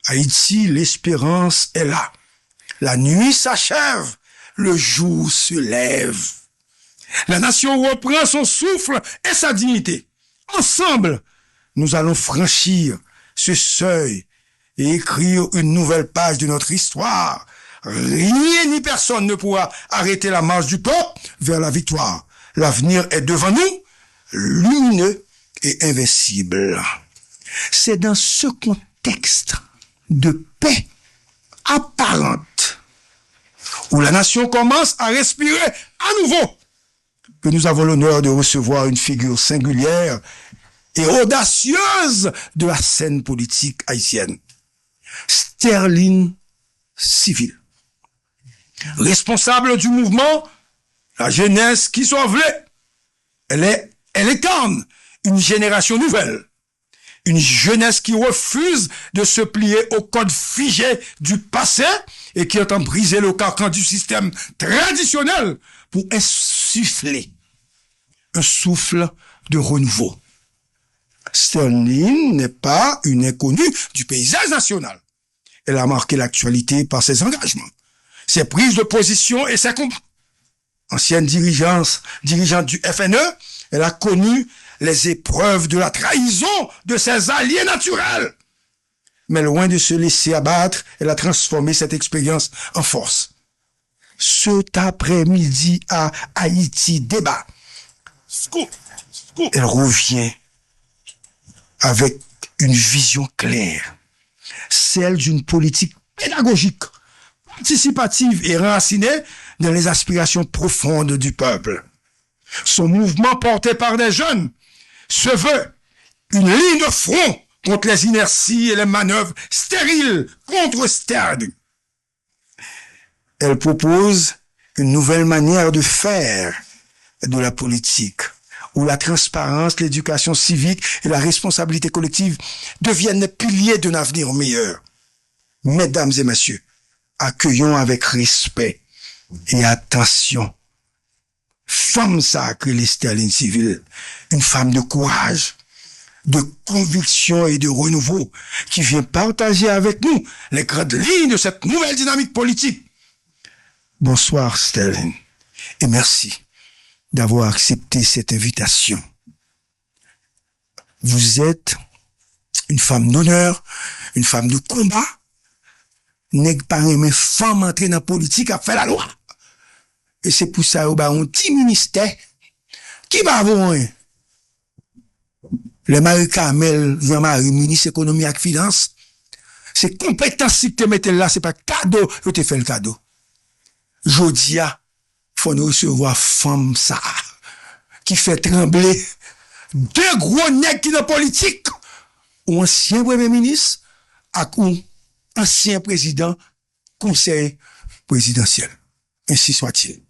Haïti, l'espérance est là. La nuit s'achève, le jour se lève. La nation reprend son souffle et sa dignité. Ensemble, nous allons franchir ce seuil et écrire une nouvelle page de notre histoire. Rien ni personne ne pourra arrêter la marche du peuple vers la victoire. L'avenir est devant nous, lumineux et invincible. C'est dans ce contexte de paix apparente où la nation commence à respirer à nouveau que nous avons l'honneur de recevoir une figure singulière et audacieuse de la scène politique haïtienne. Sterling Civil. Responsable du mouvement, la jeunesse qui s'envelait. Elle incarne une génération nouvelle. Une jeunesse qui refuse de se plier au code figé du passé et qui entend briser le carcan du système traditionnel pour insuffler un souffle de renouveau. Sterling n'est pas une inconnue du paysage national. Elle a marqué l'actualité par ses engagements, ses prises de position et ses combats. Ancienne dirigeante du FNE, elle a connu les épreuves de la trahison de ses alliés naturels. Mais loin de se laisser abattre, elle a transformé cette expérience en force. Cet après-midi à Haïti Débat, elle revient avec une vision claire, celle d'une politique pédagogique, participative et enracinée dans les aspirations profondes du peuple. Son mouvement porté par des jeunes se veut une ligne de front contre les inerties et les manœuvres stériles contre Sterling. Elle propose une nouvelle manière de faire de la politique, où la transparence, l'éducation civique et la responsabilité collective deviennent les piliers d'un avenir meilleur. Mesdames et messieurs, accueillons avec respect et attention femme sacrée, les Sterling Civil, une femme de courage, de conviction et de renouveau, qui vient partager avec nous les grandes lignes de cette nouvelle dynamique politique. Bonsoir Sterling, et merci d'avoir accepté cette invitation. Vous êtes une femme d'honneur, une femme de combat, n'est pas une femme entrée dans la politique à faire la loi. Et c'est pour ça, on a un petit ministère qui va avoir le Marie-Carmel, Jean-Marie, ministre économie et finance. C'est compétence qui te mette là, c'est pas cadeau, je te fais le cadeau. Jodia, faut nous recevoir femme ça, qui fait trembler deux gros nègres qui dans politique, ou ancien premier ministre, ou ancien président, conseil présidentiel. Ainsi soit-il.